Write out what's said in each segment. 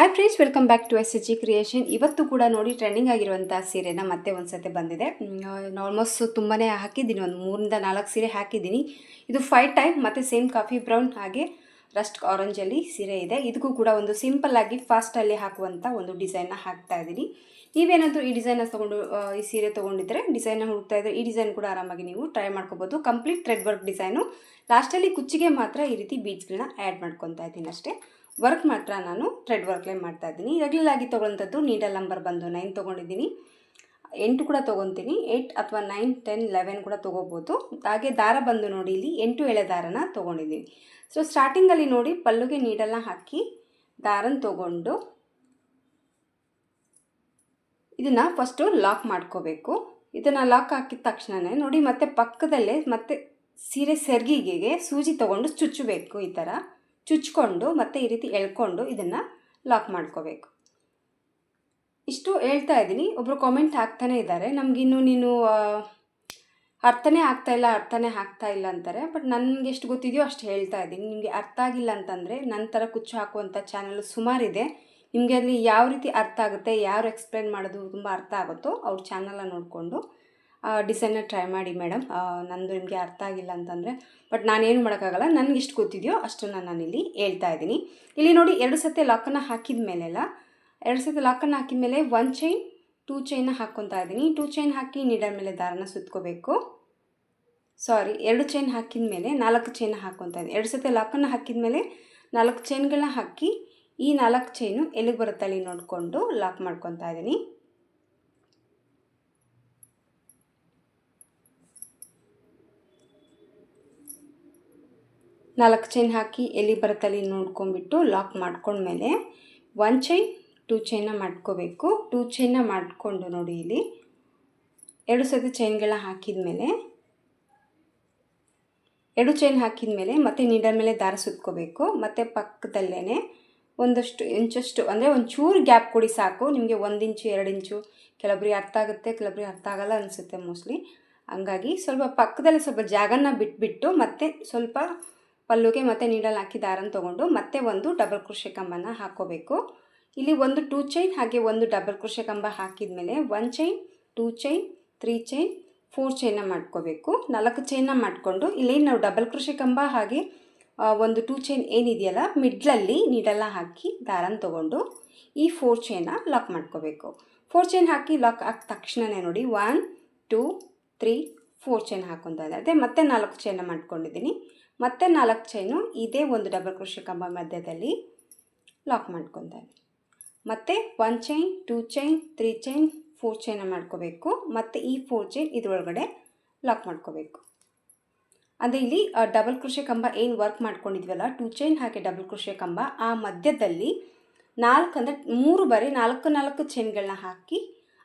Hi friends, welcome back to S G creation. ಇವತ್ತು ಕೂಡ ನೋಡಿ ಟ್ರೆಂಡಿಂಗ್ ಆಗಿರುವಂಥ ಸೀರೆನ ಮತ್ತೆ ಒಂದು ಸತಿ ಬಂದಿದೆ. ಆಲ್ಮೋಸ್ಟ್ ತುಂಬಾ ಹಾಕಿದ್ದೀನಿ, ಒಂದು 3-4 ಸೀರೆ ಹಾಕಿದ್ದೀನಿ. ಇದು 5 ಟೈಪ್ ಮತ್ತು ಸೇಮ್ ಕಾಫಿ ಬ್ರೌನ್ ಹಾಗೆ ರಸ್ಟ್ ಆರೆಂಜಲ್ಲಿ ಸೀರೆ ಇದೆ. ಇದಕ್ಕೂ ಕೂಡ ಒಂದು ಸಿಂಪಲ್ಲಾಗಿ ಫಾಸ್ಟಲ್ಲಿ ಹಾಕುವಂಥ ಒಂದು ಡಿಸೈನ್ನ ಹಾಕ್ತಾ ಇದ್ದೀನಿ. ನೀವೇನಾದರೂ ಈ ಡಿಸೈನ್ನ ತೊಗೊಂಡು ಈ ಸೀರೆ ತೊಗೊಂಡಿದ್ದರೆ, ಡಿಸೈನ್ನ ಹುಡುಕ್ತಾ ಇದ್ದರೆ ಈ ಡಿಸೈನ್ ಕೂಡ ಆರಾಮಾಗಿ ನೀವು ಟ್ರೈ ಮಾಡ್ಕೋಬೋದು. Complete thread work design. ಲಾಸ್ಟಲ್ಲಿ ಕುಚ್ಚಿಗೆ ಮಾತ್ರ ಈ ರೀತಿ ಬೀಡ್ಸ್ಗಳನ್ನ ಆ್ಯಡ್ ಮಾಡ್ಕೊತಾ ಇದ್ದೀನಿ ಅಷ್ಟೇ. ವರ್ಕ್ ಮಾತ್ರ ನಾನು ಥ್ರೆಡ್ ವರ್ಕ್ಲೇ ಮಾಡ್ತಾ ಇದ್ದೀನಿ. ರೆಗ್ಯುಲರ್ ಆಗಿ ತೊಗೊಳ್ಳೋಂಥದ್ದು ನೀಡಲ್ ನಂಬರ್ ಬಂದು 9 ತೊಗೊಂಡಿದ್ದೀನಿ. 8 ಕೂಡ ತೊಗೊತೀನಿ. 8 ಅಥವಾ 9, 10, 11 ಕೂಡ ತೊಗೋಬೋದು. ಹಾಗೆ ದಾರ ಬಂದು ನೋಡಿ ಇಲ್ಲಿ 8 ಎಳೆ ದಾರನ ತೊಗೊಂಡಿದ್ದೀನಿ. ಸೊ ಸ್ಟಾರ್ಟಿಂಗಲ್ಲಿ ನೋಡಿ ಪಲ್ಲುಗೆ ನೀಡಲ್ನ ಹಾಕಿ ದಾರನ ತೊಗೊಂಡು ಇದನ್ನು ಫಸ್ಟು ಲಾಕ್ ಮಾಡ್ಕೋಬೇಕು. ಇದನ್ನು ಲಾಕ್ ಹಾಕಿದ ತಕ್ಷಣವೇ ನೋಡಿ ಮತ್ತೆ ಪಕ್ಕದಲ್ಲೇ ಮತ್ತೆ ಸೀರೆ ಸೆರ್ಗಿಗೆ ಸೂಜಿ ತೊಗೊಂಡು ಚುಚ್ಚಬೇಕು. ಈ ಥರ ಚುಚ್ಕೊಂಡು ಮತ್ತೆ ಈ ರೀತಿ ಎಳ್ಕೊಂಡು ಇದನ್ನು ಲಾಕ್ ಮಾಡ್ಕೋಬೇಕು. ಇಷ್ಟು ಹೇಳ್ತಾ ಇದ್ದೀನಿ. ಒಬ್ಬರು ಕಾಮೆಂಟ್ ಹಾಕ್ತಾನೆ ಇದ್ದಾರೆ, ನಮಗಿನ್ನೂ ನೀನು ಅರ್ಥನೇ ಆಗ್ತಾ ಇಲ್ಲ ಅಂತಾರೆ. ಬಟ್ ನನಗೆ ಎಷ್ಟು ಗೊತ್ತಿದೆಯೋ ಅಷ್ಟು ಹೇಳ್ತಾ ಇದ್ದೀನಿ. ನಿಮಗೆ ಅರ್ಥ ಆಗಿಲ್ಲ ಅಂತಂದರೆ ನನ್ನ ಥರ ಕುಚ್ಚು ಹಾಕುವಂಥ ಚಾನಲ್ ಸುಮಾರಿದೆ. ನಿಮಗೆ ಅಲ್ಲಿ ಯಾವ ರೀತಿ ಅರ್ಥ ಆಗುತ್ತೆ, ಯಾರು ಎಕ್ಸ್ಪ್ಲೇನ್ ಮಾಡೋದು ತುಂಬ ಅರ್ಥ ಆಗುತ್ತೋ ಅವ್ರ ಚಾನಲ್ನ ನೋಡಿಕೊಂಡು ಡಿಸೈನ್ನ ಟ್ರೈ ಮಾಡಿ ಮೇಡಮ್. ನಂದು ನಿಮಗೆ ಅರ್ಥ ಆಗಿಲ್ಲ ಅಂತಂದರೆ ಬಟ್ ನಾನೇನು ಮಾಡೋಕ್ಕಾಗಲ್ಲ. ನನಗೆ ಎಷ್ಟು ಗೊತ್ತಿದೆಯೋ ಅಷ್ಟನ್ನು ನಾನಿಲ್ಲಿ ಹೇಳ್ತಾ ಇದ್ದೀನಿ. ಇಲ್ಲಿ ನೋಡಿ 2 ಸತಿ ಲಾಕನ್ನು ಹಾಕಿದ ಮೇಲೆಲ್ಲ 2 ಸತಿ ಲಾಕನ್ನು ಹಾಕಿದ ಮೇಲೆ 1 ಚೈನ್ 2 ಚೈನ್ನ ಹಾಕ್ಕೊತಾ ಇದ್ದೀನಿ. 2 ಚೈನ್ ಹಾಕಿ ನೀಡಲ್ ಮೇಲೆ ದಾರನ ಸುತ್ಕೋಬೇಕು. 2 ಚೈನ್ ಹಾಕಿದ ಮೇಲೆ 4 ಚೈನ್ ಹಾಕ್ಕೊತಾ ಇದ್ದೀನಿ. 2 ಸತಿ ಲಾಕನ್ನು ಹಾಕಿದ ಮೇಲೆ 4 ಚೈನ್ಗಳನ್ನ ಹಾಕಿ ಈ 4 ಚೈನು ಎಲ್ಲಿಗೆ ಬರುತ್ತೆ ಅಲ್ಲಿ ನೋಡಿಕೊಂಡು ಲಾಕ್ ಮಾಡ್ಕೊತಾ ಇದ್ದೀನಿ. ನಾಲ್ಕು ಚೈನ್ ಹಾಕಿ ಎಲ್ಲಿ ಬರುತ್ತಲ್ಲಿ ನೋಡ್ಕೊಂಡ್ಬಿಟ್ಟು ಲಾಕ್ ಮಾಡ್ಕೊಂಡ್ಮೇಲೆ 1 ಚೈನ್ 2 ಚೈನ್ನ ಮಾಡ್ಕೋಬೇಕು. 2 ಚೈನ್ನ ಮಾಡಿಕೊಂಡು ನೋಡಿ ಇಲ್ಲಿ 2 ಸತಿ ಚೈನ್ಗಳನ್ನ ಹಾಕಿದ ಮೇಲೆ 2 ಚೈನ್ ಹಾಕಿದ ಮೇಲೆ ಮತ್ತೆ ನೀಡಲ್ ಮೇಲೆ ದಾರ ಸುತ್ಕೋಬೇಕು. ಮತ್ತು ಪಕ್ಕದಲ್ಲೇ ಒಂದಷ್ಟು ಇಂಚಷ್ಟು ಅಂದರೆ ಒಂಚೂರು ಗ್ಯಾಪ್ ಕೊಡಿ ಸಾಕು. ನಿಮಗೆ 1 ಇಂಚು 2 ಇಂಚು ಕೆಲವೊಬ್ಬರಿಗೆ ಅರ್ಥ ಆಗುತ್ತೆ, ಕೆಲವೊಬ್ಬರಿಗೆ ಅರ್ಥ ಆಗಲ್ಲ ಅನಿಸುತ್ತೆ ಮೋಸ್ಟ್ಲಿ. ಹಂಗಾಗಿ ಸ್ವಲ್ಪ ಪಕ್ಕದಲ್ಲಿ ಸ್ವಲ್ಪ ಜಾಗನ ಬಿಟ್ಬಿಟ್ಟು ಮತ್ತೆ ಸ್ವಲ್ಪ ಪಲ್ಲುಗೆ ಮತ್ತು ನೀಡಲ್ ಹಾಕಿ ದಾರನ ತೊಗೊಂಡು ಮತ್ತೆ ಒಂದು ಡಬಲ್ ಕ್ರೋಶೆ ಕಂಬನ ಹಾಕ್ಕೋಬೇಕು. ಇಲ್ಲಿ ಒಂದು 2 ಚೈನ್ ಹಾಗೆ ಒಂದು ಡಬಲ್ ಕ್ರೋಶೆ ಕಂಬ ಹಾಕಿದ ಮೇಲೆ 1 ಚೈನ್ 2 ಚೈನ್ 3 ಚೈನ್ 4 ಚೈನ್ನ ಮಾಡ್ಕೋಬೇಕು. 4 ಚೈನ್ನ ಮಾಡಿಕೊಂಡು ಇಲ್ಲಿ ನಾವು ಡಬಲ್ ಕ್ರೋಶೆ ಕಂಬ ಹಾಗೆ ಒಂದು 2 ಚೈನ್ ಏನಿದೆಯಲ್ಲ ಮಿಡ್ಲಲ್ಲಿ ನೀಡಲ್ನ ಹಾಕಿ ದಾರನ ತೊಗೊಂಡು ಈ 4 ಚೈನ್ನ ಲಾಕ್ ಮಾಡ್ಕೋಬೇಕು. 4 ಚೈನ್ ಹಾಕಿ ಲಾಕ್ ಹಾಕಿದ ತಕ್ಷಣವೇ ನೋಡಿ 1 2 3 4 ಚೈನ್ ಹಾಕ್ಕೊತಾ ಇದೆ. ಅದೇ ಮತ್ತೆ 4 ಚೈನ್ನ ಮಾಡ್ಕೊಂಡಿದ್ದೀನಿ. ಮತ್ತೆ 4 ಚೈನು ಇದೇ ಒಂದು ಡಬಲ್ ಕ್ರೋಶೆ ಕಂಬ ಮಧ್ಯದಲ್ಲಿ ಲಾಕ್ ಮಾಡ್ಕೊತಾ ಇದ್ದೀನಿ. ಮತ್ತು 1 ಚೈನ್ 2 ಚೈನ್ 3 ಚೈನ್ 4 ಚೈನ್ನ ಮಾಡ್ಕೋಬೇಕು. ಮತ್ತು ಈ 4 ಚೈನ್ ಇದರೊಳಗಡೆ ಲಾಕ್ ಮಾಡ್ಕೋಬೇಕು. ಅದೇ ಇಲ್ಲಿ ಡಬಲ್ ಕ್ರೋಶೆ ಕಂಬ ಏನು ವರ್ಕ್ ಮಾಡ್ಕೊಂಡಿದ್ವಲ್ಲ 2 ಚೈನ್ ಹಾಗೆ ಡಬಲ್ ಕ್ರೋಶೆ ಕಂಬ ಆ ಮಧ್ಯದಲ್ಲಿ 4 ಅಂದರೆ 3 ಬಾರಿ 4 ಚೈನ್ಗಳನ್ನ ಹಾಕಿ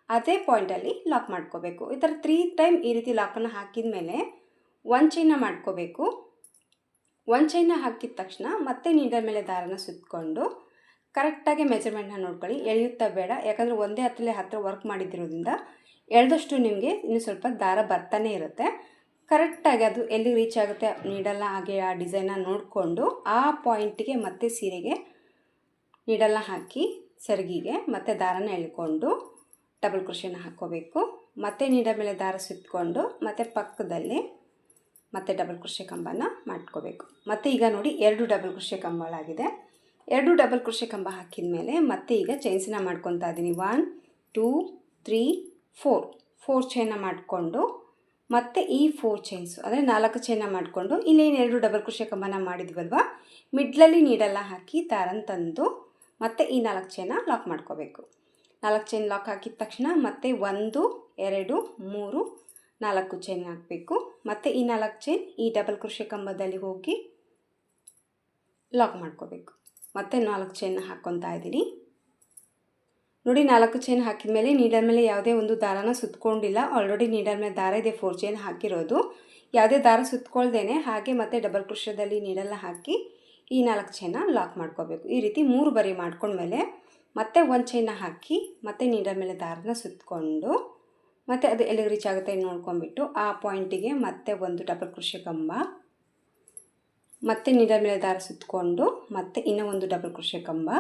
ಅದೇ ಪಾಯಿಂಟಲ್ಲಿ ಲಾಕ್ ಮಾಡ್ಕೋಬೇಕು. ಈ ಥರ 3 ಟೈಮ್ ಈ ರೀತಿ ಲಾಕನ್ನು ಹಾಕಿದ ಮೇಲೆ 1 ಚೈನ್ನ ಮಾಡ್ಕೋಬೇಕು. 1 ಚೈನ್ನ ಹಾಕಿದ ತಕ್ಷಣ ಮತ್ತೆ ನೀಡಲ್ ಮೇಲೆ ದಾರನ ಸುತ್ತಕೊಂಡು ಕರೆಕ್ಟಾಗಿ ಮೆಜರ್ಮೆಂಟ್ನ ನೋಡ್ಕೊಳ್ಳಿ. ಎಳೆಯುತ್ತಾ ಬೇಡ, ಯಾಕಂದರೆ ಒಂದೇ ಹತ್ತಿರ ವರ್ಕ್ ಮಾಡಿದ್ದಿರೋದ್ರಿಂದ ಎಳೆದಷ್ಟು ನಿಮಗೆ ಇನ್ನೂ ಸ್ವಲ್ಪ ದಾರ ಬರ್ತಾನೆ ಇರುತ್ತೆ. ಕರೆಕ್ಟಾಗಿ ಅದು ಎಲ್ಲಿ ರೀಚ್ ಆಗುತ್ತೆ ನೀಡಲ್ನ ಹಾಗೆ ಆ ಡಿಸೈನ್ನ ನೋಡಿಕೊಂಡು ಆ ಪಾಯಿಂಟಿಗೆ ಮತ್ತೆ ಸೀರೆಗೆ ನೀಡಲ್ನ ಹಾಕಿ ಸೆರಗಿಗೆ ಮತ್ತೆ ದಾರನ ಎಳ್ಕೊಂಡು ಡಬಲ್ ಕ್ರೋಶೆನ ಹಾಕ್ಕೋಬೇಕು. ಮತ್ತೆ ನೀಡಲ್ ಮೇಲೆ ದಾರ ಸುತ್ತಕೊಂಡು ಮತ್ತೆ ಪಕ್ಕದಲ್ಲಿ ಮತ್ತೆ ಡಬಲ್ ಕ್ರೋಶೆ ಕಂಬನ ಮಾಡ್ಕೋಬೇಕು. ಮತ್ತು ಈಗ ನೋಡಿ 2 ಡಬಲ್ ಕ್ರೋಶೆ ಕಂಬಗಳಾಗಿದೆ. 2 ಡಬಲ್ ಕ್ರೋಶೆ ಕಂಬ ಹಾಕಿದ ಮೇಲೆ ಮತ್ತೆ ಈಗ ಚೈನ್ಸನ್ನ ಮಾಡ್ಕೊತಾ ಇದ್ದೀನಿ. 1 2 3 4 ಚೈನ್ನ ಮಾಡಿಕೊಂಡು ಮತ್ತು ಈ 4 ಚೈನ್ಸು ಅಂದರೆ 4 ಚೈನ್ನ ಮಾಡಿಕೊಂಡು ಇಲ್ಲೇನು 2 ಡಬಲ್ ಕ್ರೋಶೆ ಕಂಬನ ಮಾಡಿದ್ವಲ್ವ ಮಿಡ್ಲಲ್ಲಿ ನೀಡಲ್ನ ಹಾಕಿ ದಾರನ ತಂದು ಮತ್ತು ಈ 4 ಚೈನ್ನ ಲಾಕ್ ಮಾಡ್ಕೋಬೇಕು. 4 ಚೈನ್ ಲಾಕ್ ಹಾಕಿದ ತಕ್ಷಣ ಮತ್ತೆ 1 2 3 4 ಚೈನ್ ಹಾಕಬೇಕು. ಮತ್ತು ಈ 4 ಚೈನ್ ಈ ಡಬಲ್ ಕ್ರೋಶೆ ಕಂಬದಲ್ಲಿ ಹೋಗಿ ಲಾಕ್ ಮಾಡ್ಕೋಬೇಕು. ಮತ್ತು 4 ಚೈನ್ನ ಹಾಕ್ಕೊತಾ ಇದ್ದೀನಿ. ನೋಡಿ 4 ಚೈನ್ ಹಾಕಿದ ಮೇಲೆ ನೀಡಲ್ ಮೇಲೆ ಯಾವುದೇ ಒಂದು ದಾರನ ಸುತ್ತಕೊಂಡಿಲ್ಲ. ಆಲ್ರೆಡಿ ನೀಡಲ್ ಮೇಲೆ ದಾರ ಇದೆ, 4 ಚೈನ್ ಹಾಕಿರೋದು. ಯಾವುದೇ ದಾರ ಸುತ್ತಕೊಳ್ದೇನೆ ಹಾಗೆ ಮತ್ತು ಡಬಲ್ ಕ್ರೋಶದಲ್ಲಿ ನೀಡಲ್ನ ಹಾಕಿ ಈ 4 ಚೈನ್ನ ಲಾಕ್ ಮಾಡ್ಕೋಬೇಕು. ಈ ರೀತಿ 3 ಬಾರಿ ಮಾಡ್ಕೊಂಡ್ಮೇಲೆ ಮತ್ತೆ 1 ಚೈನ್ನ ಹಾಕಿ ಮತ್ತೆ ನೀಡಲ್ ಮೇಲೆ ದಾರನ ಸುತ್ತಕೊಂಡು ಮತ್ತು ಅದು ಎಲ್ಲಿಗೆ ರೀಚ್ ಆಗುತ್ತೆ ನೋಡ್ಕೊಂಡ್ಬಿಟ್ಟು ಆ ಪಾಯಿಂಟಿಗೆ ಮತ್ತೆ ಒಂದು ಡಬಲ್ ಕ್ರೋಶೆ ಕಂಬ ಮತ್ತೆ ನೀಡಲ್ ಮೇಲೆ ದಾರ ಸುತ್ತಕೊಂಡು ಮತ್ತೆ ಇನ್ನೂ ಒಂದು ಡಬಲ್ ಕ್ರೋಶೆ ಕಂಬ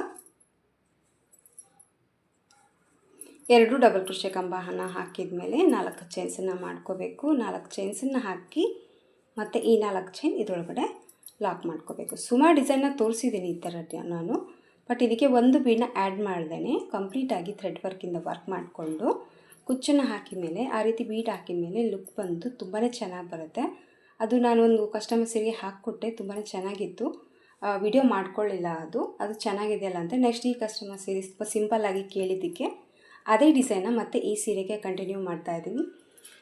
2 ಡಬಲ್ ಕ್ರೋಶೆ ಕಂಬನ ಹಾಕಿದ ಮೇಲೆ 4 ಚೈನ್ಸನ್ನು ಮಾಡ್ಕೋಬೇಕು. 4 ಚೈನ್ಸನ್ನು ಹಾಕಿ ಮತ್ತು ಈ 4 ಚೈನ್ ಇದರೊಳಗಡೆ ಲಾಕ್ ಮಾಡ್ಕೋಬೇಕು. ಸುಮಾರು ಡಿಸೈನ್ನ ತೋರಿಸಿದ್ದೀನಿ ಈ ಥರ ನಾನು, ಬಟ್ ಇದಕ್ಕೆ ಒಂದು ಬೀಡನ್ನ ಆ್ಯಡ್ ಮಾಡ್ದೇ ಕಂಪ್ಲೀಟಾಗಿ ಥ್ರೆಡ್ ವರ್ಕಿಂದ ವರ್ಕ್ ಮಾಡಿಕೊಂಡು ಕುಚ್ಚನ್ನು ಹಾಕಿದ ಮೇಲೆ ಆ ರೀತಿ ಬೀಡ್ ಹಾಕಿದ ಮೇಲೆ ಲುಕ್ ಬಂದು ತುಂಬಾ ಚೆನ್ನಾಗಿ ಬರುತ್ತೆ. ಅದು ನಾನೊಂದು ಕಸ್ಟಮರ್ ಸೀರೆಗೆ ಹಾಕಿಕೊಟ್ಟೆ, ತುಂಬಾ ಚೆನ್ನಾಗಿತ್ತು. ವಿಡಿಯೋ ಮಾಡ್ಕೊಳ್ಳಿಲ್ಲ, ಅದು ಚೆನ್ನಾಗಿದೆಯಲ್ಲ ಅಂತ. ನೆಕ್ಸ್ಟ್ ಈ ಕಸ್ಟಮರ್ ಸೀರೆ ಸ್ವಲ್ಪ ಸಿಂಪಲ್ಲಾಗಿ ಕೇಳಿದ್ದಕ್ಕೆ ಅದೇ ಡಿಸೈನ್ನ ಮತ್ತು ಈ ಸೀರೆಗೆ ಕಂಟಿನ್ಯೂ ಮಾಡ್ತಾಯಿದ್ದೀನಿ.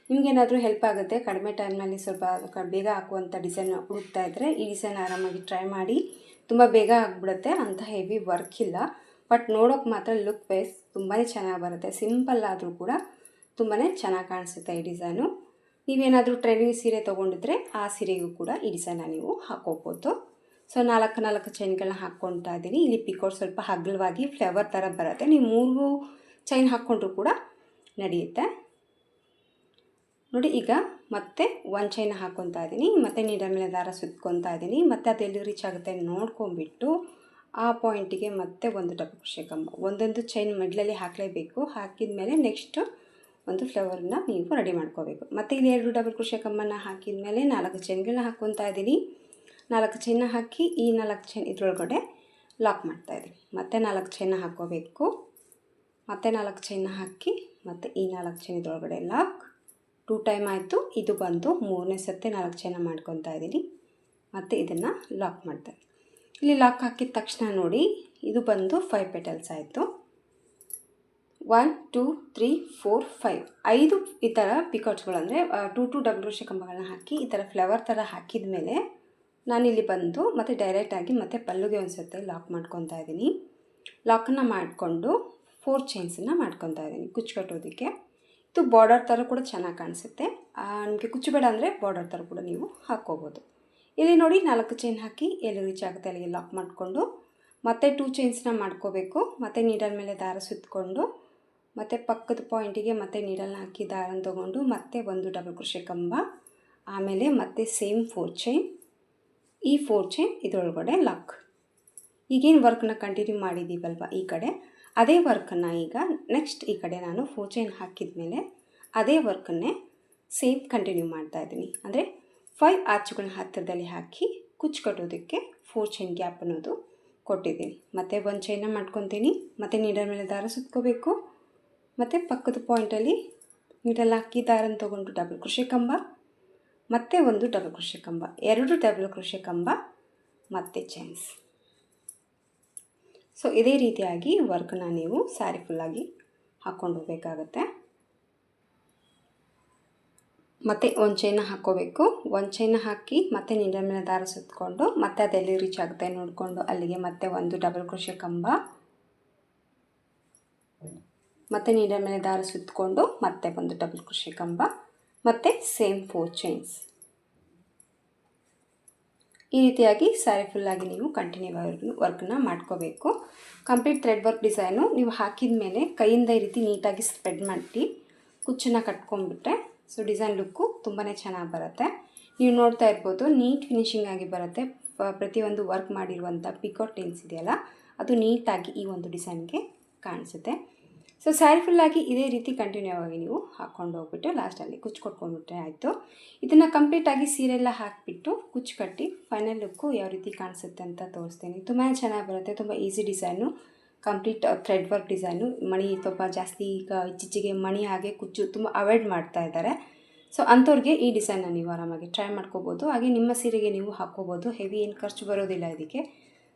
ನಿಮಗೇನಾದರೂ ಹೆಲ್ಪ್ ಆಗುತ್ತೆ, ಕಡಿಮೆ ಟೈಮ್ನಲ್ಲಿ ಸ್ವಲ್ಪ ಬೇಗ ಹಾಕುವಂಥ ಡಿಸೈನ್ ಹುಡುಕ್ತಾ ಇದ್ದರೆ ಈ ಡಿಸೈನ್ ಆರಾಮಾಗಿ ಟ್ರೈ ಮಾಡಿ. ತುಂಬ ಬೇಗ ಆಗಿಬಿಡುತ್ತೆ, ಅಂಥ ಹೆವಿ ವರ್ಕ್ ಇಲ್ಲ, ಬಟ್ ನೋಡೋಕೆ ಮಾತ್ರ ಲುಕ್ ವೈಸ್ ತುಂಬಾ ಚೆನ್ನಾಗಿ ಬರುತ್ತೆ. ಸಿಂಪಲ್ ಆದರೂ ಕೂಡ ತುಂಬಾ ಚೆನ್ನಾಗಿ ಕಾಣಿಸುತ್ತೆ ಈ ಡಿಸೈನು. ನೀವೇನಾದರೂ ಟ್ರೆಂಡಿಂಗ್ ಸೀರೆ ತೊಗೊಂಡಿದ್ರೆ ಆ ಸೀರೆಗೂ ಕೂಡ ಈ ಡಿಸೈನ್ನ ನೀವು ಹಾಕೋಬೋದು. ಸೊ 4 ಚೈನ್ಗಳನ್ನ ಹಾಕ್ಕೊಳ್ತಾ ಇದ್ದೀನಿ. ಇಲ್ಲಿ ಪಿಕೋಟ್ ಸ್ವಲ್ಪ ಹಗಲವಾಗಿ ಫ್ಲೇವರ್ ಥರ ಬರುತ್ತೆ. ನೀವು 3 ಚೈನ್ ಹಾಕ್ಕೊಂಡ್ರೂ ಕೂಡ ನಡೆಯುತ್ತೆ ನೋಡಿ. ಈಗ ಮತ್ತೆ 1 ಚೈನ್ ಹಾಕ್ಕೊತಾ ಇದ್ದೀನಿ, ಮತ್ತು ನೀಡಲ್ ಮೇಲೆ ದಾರ ಸುತ್ಕೊತಾ ಇದ್ದೀನಿ. ಮತ್ತು ಅದೆಲ್ಲಿ ರೀಚ್ ಆಗುತ್ತೆ ನೋಡ್ಕೊಂಬಿಟ್ಟು ಆ ಪಾಯಿಂಟಿಗೆ ಮತ್ತೆ ಒಂದು ಡಬಲ್ ಕ್ರೋಶೆ ಕಂಬ, ಒಂದೊಂದು ಚೈನ್ ಮಿಡ್ಲಲ್ಲಿ ಹಾಕಲೇಬೇಕು. ಹಾಕಿದ ಮೇಲೆ ನೆಕ್ಸ್ಟ್ ಒಂದು ಫ್ಲವರನ್ನ ನೀವು ರೆಡಿ ಮಾಡ್ಕೋಬೇಕು. ಮತ್ತು ಇಲ್ಲಿ 2 ಡಬಲ್ ಕ್ರೋಶೆ ಕಂಬನ ಹಾಕಿದ ಮೇಲೆ 4 ಚೈನ್ಗಳನ್ನ ಹಾಕ್ಕೊತಾ ಇದ್ದೀನಿ. 4 ಚೈನ್ನ ಹಾಕಿ ಈ 4 ಚೈನ್ ಇದರೊಳಗಡೆ ಲಾಕ್ ಮಾಡ್ತಾಯಿದ್ದೀನಿ. ಮತ್ತೆ 4 ಚೈನ್ನ ಹಾಕ್ಕೋಬೇಕು, ಮತ್ತೆ 4 ಚೈನ್ನ ಹಾಕಿ ಮತ್ತು ಈ 4 ಚೈನ್ ಇದರೊಳಗಡೆ ಲಾಕ್. 2 ಟೈಮ್ ಆಯಿತು. ಇದು ಬಂದು 3ನೇ ಸತಿ 4 ಚೈನ ಮಾಡ್ಕೊತಾ ಇದ್ದೀನಿ. ಮತ್ತು ಇದನ್ನು ಲಾಕ್ ಮಾಡ್ತಾಯಿದ್ದೀನಿ. ಇಲ್ಲಿ ಲಾಕ್ ಹಾಕಿದ ತಕ್ಷಣ ನೋಡಿ ಇದು ಬಂದು 5 ಪೆಟಲ್ಸ್ ಆಯಿತು. 1 2 3 4 5 ಈ ಥರ ಪಿಕಾಟ್ಸ್ಗಳು, ಅಂದರೆ 2 ಡಬಲ್ ಕ್ರೋಶೆ ಕಂಬಗಳನ್ನ ಹಾಕಿ ಈ ಥರ ಫ್ಲವರ್ ಥರ ಹಾಕಿದ ಮೇಲೆ ನಾನಿಲ್ಲಿ ಬಂದು ಮತ್ತು ಡೈರೆಕ್ಟಾಗಿ ಮತ್ತು ಪಲ್ಲುಗೆ ಒಂದು ಸತಿ ಲಾಕ್ ಮಾಡ್ಕೊತಾ ಇದ್ದೀನಿ. ಲಾಕನ್ನು ಮಾಡಿಕೊಂಡು 4 ಚೈನ್ಸನ್ನು ಮಾಡ್ಕೊತಾ ಇದ್ದೀನಿ ಕುಚ್ಚು ಕಟ್ಟೋದಕ್ಕೆ. ಇದು ಬಾರ್ಡರ್ ಥರ ಕೂಡ ಚೆನ್ನಾಗಿ ಕಾಣಿಸುತ್ತೆ. ನಿಮಗೆ ಕುಚ್ಚು ಬೇಡ ಅಂದರೆ ಬಾರ್ಡರ್ ಥರ ಕೂಡ ನೀವು ಹಾಕ್ಕೋಬೋದು. ಇಲ್ಲಿ ನೋಡಿ 4 ಚೈನ್ ಹಾಕಿ ಎಲ್ಲಿ ರೀಚ್ ಆಗುತ್ತೆ ಅಲ್ಲಿಗೆ ಲಾಕ್ ಮಾಡಿಕೊಂಡು ಮತ್ತೆ 2 ಚೈನ್ಸ್ನ ಮಾಡ್ಕೋಬೇಕು. ಮತ್ತು ನೀಡಲ್ ಮೇಲೆ ದಾರ ಸುತ್ತಕೊಂಡು ಮತ್ತು ಪಕ್ಕದ ಪಾಯಿಂಟಿಗೆ ಮತ್ತೆ ನೀಡಲ್ನ ಹಾಕಿ ದಾರನ ತೊಗೊಂಡು ಮತ್ತೆ ಒಂದು ಡಬಲ್ ಕ್ರೋಶೆ ಕಂಬ, ಆಮೇಲೆ ಮತ್ತೆ ಸೇಮ್ 4 ಚೈನ್, ಈ 4 ಚೈನ್ ಇದರೊಳಗಡೆ ಲಾಕ್. ಈಗೇನು ವರ್ಕ್ನ ಕಂಟಿನ್ಯೂ ಮಾಡಿದ್ದೀವಲ್ವ ಈ ಕಡೆ, ಅದೇ ವರ್ಕನ್ನು ಈಗ ನೆಕ್ಸ್ಟ್ ಈ ಕಡೆ ನಾನು 4 ಚೈನ್ ಹಾಕಿದ ಮೇಲೆ ಅದೇ ವರ್ಕನ್ನೇ ಸೇಮ್ ಕಂಟಿನ್ಯೂ ಮಾಡ್ತಾಯಿದ್ದೀನಿ. ಅಂದರೆ 5 ಆರ್ಚ್ಗಳನ್ನ ಹತ್ತಿರದಲ್ಲಿ ಹಾಕಿ ಕುಚ್ಚು ಕಟ್ಟೋದಕ್ಕೆ 4 ಚೈನ್ ಗ್ಯಾಪ್ ಅನ್ನೋದು ಕೊಟ್ಟಿದ್ದೀನಿ. ಮತ್ತು 1 ಚೈನ ಮಾಡ್ಕೊತೀನಿ, ಮತ್ತು ನೀಡಲ್ ಮೇಲೆ ದಾರ ಸುತ್ಕೋಬೇಕು, ಮತ್ತು ಪಕ್ಕದ ಪಾಯಿಂಟಲ್ಲಿ ನೀಡಲ್ ಹಾಕಿ ದಾರನ ತೊಗೊಂಡು ಡಬಲ್ ಕ್ರೋಶೆ ಕಂಬ, ಮತ್ತು ಒಂದು ಡಬಲ್ ಕ್ರೋಶೆ ಕಂಬ, 2 ಡಬಲ್ ಕ್ರೋಶೆ ಕಂಬ, ಮತ್ತು ಚೈನ್ಸ್. ಸೊ ಇದೇ ರೀತಿಯಾಗಿ ವರ್ಕನ್ನ ನೀವು ಸ್ಯಾರಿ ಫುಲ್ಲಾಗಿ ಹಾಕ್ಕೊಂಡು ಹೋಗಬೇಕಾಗತ್ತೆ. ಮತ್ತು 1 ಚೈನ ಹಾಕ್ಕೋಬೇಕು. 1 ಚೈನ ಹಾಕಿ ಮತ್ತೆ ನೀಡಲ್ ಮೇಲೆ ದಾರ ಸುತ್ತಕೊಂಡು ಮತ್ತೆ ಅದೆಲ್ಲಿ ರೀಚ್ ಆಗುತ್ತೆ ನೋಡಿಕೊಂಡು ಅಲ್ಲಿಗೆ ಮತ್ತೆ ಒಂದು ಡಬಲ್ ಕ್ರೋಶೆ ಕಂಬ, ಮತ್ತು ನೀಡಲ್ ಮೇಲೆ ದಾರ ಸುತ್ತಕೊಂಡು ಮತ್ತೆ ಒಂದು ಡಬಲ್ ಕ್ರೋಶೆ ಕಂಬ, ಮತ್ತು ಸೇಮ್ 4 ಚೈನ್ಸ್. ಈ ರೀತಿಯಾಗಿ ಸ್ಯಾರಿ ಫುಲ್ಲಾಗಿ ನೀವು ಕಂಟಿನ್ಯೂ ವರ್ಕನ್ನ ಮಾಡ್ಕೋಬೇಕು. ಕಂಪ್ಲೀಟ್ ಥ್ರೆಡ್ ವರ್ಕ್ ಡಿಸೈನು ನೀವು ಹಾಕಿದ ಮೇಲೆ ಕೈಯಿಂದ ಈ ರೀತಿ ನೀಟಾಗಿ ಸ್ಪ್ರೆಡ್ ಮಾಡಿ ಕುಚ್ಚನ್ನು ಕಟ್ಕೊಂಡ್ಬಿಟ್ರೆ ಸೊ ಡಿಸೈನ್ ಲುಕ್ಕು ತುಂಬಾ ಚೆನ್ನಾಗಿ ಬರುತ್ತೆ. ನೀವು ನೋಡ್ತಾ ಇರ್ಬೋದು ನೀಟ್ ಫಿನಿಶಿಂಗ್ ಆಗಿ ಬರುತ್ತೆ. ಪ್ರತಿಯೊಂದು ವರ್ಕ್ ಮಾಡಿರುವಂಥ ಪಿಕಾಟ್ ಲೇಸ್ ಇದೆಯಲ್ಲ ಅದು ನೀಟಾಗಿ ಈ ಒಂದು ಡಿಸೈನ್ಗೆ ಕಾಣಿಸುತ್ತೆ. ಸೊ ಸ್ಯಾರಿ ಫುಲ್ಲಾಗಿ ಇದೇ ರೀತಿ ಕಂಟಿನ್ಯೂ ಆಗಿ ನೀವು ಹಾಕ್ಕೊಂಡು ಹೋಗ್ಬಿಟ್ಟು ಲಾಸ್ಟಲ್ಲಿ ಕುಚ್ಚು ಕೊಟ್ಕೊಂಡ್ಬಿಟ್ರೆ ಆಯಿತು. ಇದನ್ನು ಕಂಪ್ಲೀಟಾಗಿ ಸೀರೆಲ್ಲ ಹಾಕಿಬಿಟ್ಟು ಕುಚ್ಚು ಕಟ್ಟಿ ಫೈನಲ್ ಲುಕ್ಕು ಯಾವ ರೀತಿ ಕಾಣಿಸುತ್ತೆ ಅಂತ ತೋರಿಸ್ತೀನಿ. ತುಂಬಾ ಚೆನ್ನಾಗಿ ಬರುತ್ತೆ, ತುಂಬ easy design, complete thread work design. ಮಣಿ ಸ್ವಲ್ಪ ಜಾಸ್ತಿ ಈಗ ಇತ್ತೀಚೆಗೆ ಮಣಿ ಹಾಗೆ ಕುಚ್ಚು ತುಂಬ ಅವಾಯ್ಡ್ ಮಾಡ್ತಾ ಇದ್ದಾರೆ. ಸೊ ಅಂಥವ್ರಿಗೆ ಈ ಡಿಸೈನ್ನ ನೀವು ಆರಾಮಾಗಿ ಟ್ರೈ ಮಾಡ್ಕೋಬೋದು. ಹಾಗೆ ನಿಮ್ಮ ಸೀರೆಗೆ ನೀವು ಹಾಕ್ಕೋಬೋದು. ಹೆವಿ ಏನು ಖರ್ಚು ಬರೋದಿಲ್ಲ ಇದಕ್ಕೆ.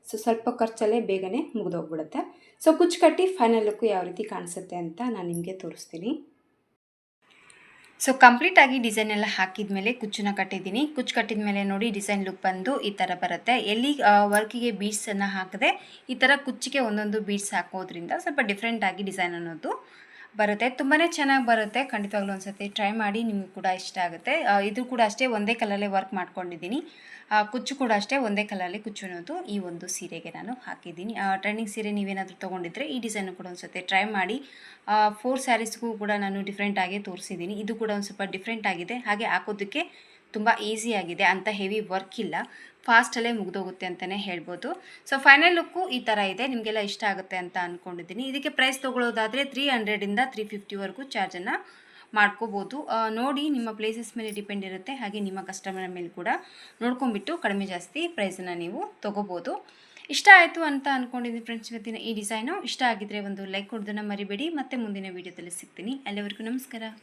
ಸೊ ಸ್ವಲ್ಪ ಖರ್ಚಲ್ಲೇ ಬೇಗನೆ ಮುಗಿದೋಗ್ಬಿಡುತ್ತೆ. ಸೊ ಕುಚ್ಚು ಕಟ್ಟಿ ಫೈನಲ್ ಲುಕ್ಕು ಯಾವ ರೀತಿ ಕಾಣಿಸುತ್ತೆ ಅಂತ ನಾನು ನಿಮಗೆ ತೋರಿಸ್ತೀನಿ. ಸೊ ಕಂಪ್ಲೀಟಾಗಿ ಡಿಸೈನ್ ಎಲ್ಲ ಹಾಕಿದ ಮೇಲೆ ಕುಚ್ಚನ್ನ ಕಟ್ಟಿದ್ದೀನಿ. ಕುಚ್ಚು ಕಟ್ಟಿದ ಮೇಲೆ ನೋಡಿ ಡಿಸೈನ್ ಲುಕ್ ಬಂದು ಈ ಥರ ಬರುತ್ತೆ. ಎಲ್ಲಿ ವರ್ಕಿಗೆ ಬೀಡ್ಸನ್ನು ಹಾಕದೆ ಈ ಥರ ಕುಚ್ಚಿಗೆ ಒಂದೊಂದು ಬೀಡ್ಸ್ ಹಾಕೋದ್ರಿಂದ ಸ್ವಲ್ಪ ಡಿಫ್ರೆಂಟಾಗಿ ಡಿಸೈನ್ ಅನ್ನೋದು ಬರುತ್ತೆ. ತುಂಬಾ ಚೆನ್ನಾಗಿ ಬರುತ್ತೆ. ಖಂಡಿತವಾಗ್ಲೂ ಒಂದು ಸತಿ ಟ್ರೈ ಮಾಡಿ, ನಿಮಗೂ ಕೂಡ ಇಷ್ಟ ಆಗುತ್ತೆ. ಇದು ಕೂಡ ಅಷ್ಟೇ ಒಂದೇ ಕಲರಲ್ಲೇ ವರ್ಕ್ ಮಾಡ್ಕೊಂಡಿದ್ದೀನಿ. ಕುಚ್ಚು ಕೂಡ ಅಷ್ಟೇ ಒಂದೇ ಕಲರಲ್ಲಿ ಕುಚ್ಚು ಅನ್ನೋದು ಈ ಒಂದು ಸೀರೆಗೆ ನಾನು ಹಾಕಿದ್ದೀನಿ. ಟ್ರೆಂಡಿಂಗ್ ಸೀರೆ ನೀವೇನಾದರೂ ತೊಗೊಂಡಿದ್ರೆ ಈ ಡಿಸೈನು ಕೂಡ ಒಂದು ಸತಿ ಟ್ರೈ ಮಾಡಿ. 4 ಸ್ಯಾರೀಸ್ಗೂ ಕೂಡ ನಾನು ಡಿಫ್ರೆಂಟಾಗಿ ತೋರಿಸಿದ್ದೀನಿ. ಇದು ಕೂಡ ಒಂದು ಸ್ವಲ್ಪ ಡಿಫ್ರೆಂಟ್ ಆಗಿದೆ, ಹಾಗೆ ಹಾಕೋದಕ್ಕೆ ತುಂಬ ಈಸಿಯಾಗಿದೆ, ಅಂಥ ಹೆವಿ ವರ್ಕ್ ಇಲ್ಲ, ಫಾಸ್ಟಲ್ಲೇ ಮುಗಿದೋಗುತ್ತೆ ಅಂತಲೇ ಹೇಳ್ಬೋದು. ಸೊ ಫೈನಲ್ ಲುಕ್ಕು ಈ ಥರ ಇದೆ. ನಿಮಗೆಲ್ಲ ಇಷ್ಟ ಆಗುತ್ತೆ ಅಂತ ಅಂದ್ಕೊಂಡಿದ್ದೀನಿ. ಇದಕ್ಕೆ ಪ್ರೈಸ್ ತೊಗೊಳ್ಳೋದಾದರೆ 300ಇಂದ 350ವರೆಗೂ ಚಾರ್ಜನ್ನು ಮಾಡ್ಕೋಬೋದು. ನೋಡಿ, ನಿಮ್ಮ ಪ್ಲೇಸಸ್ ಮೇಲೆ ಡಿಪೆಂಡ್ ಇರುತ್ತೆ, ಹಾಗೆ ನಿಮ್ಮ ಕಸ್ಟಮರ್ ಮೇಲೆ ಕೂಡ ನೋಡ್ಕೊಂಬಿಟ್ಟು ಕಡಿಮೆ ಜಾಸ್ತಿ ಪ್ರೈಸನ್ನು ನೀವು ತೊಗೋಬೋದು. ಇಷ್ಟ ಆಯಿತು ಅಂತ ಅಂದ್ಕೊಂಡಿದ್ದೀನಿ ಫ್ರೆಂಡ್ಸ್ ಇವತ್ತಿನ ಈ ಡಿಸೈನು. ಇಷ್ಟ ಆಗಿದ್ದರೆ ಒಂದು ಲೈಕ್ ಕೊಡೋದನ್ನು ಮರಿಬೇಡಿ. ಮತ್ತೆ ಮುಂದಿನ ವೀಡಿಯೋದಲ್ಲಿ ಸಿಗ್ತೀನಿ. ಅಲ್ಲಿವರೆಗೂ ನಮಸ್ಕಾರ.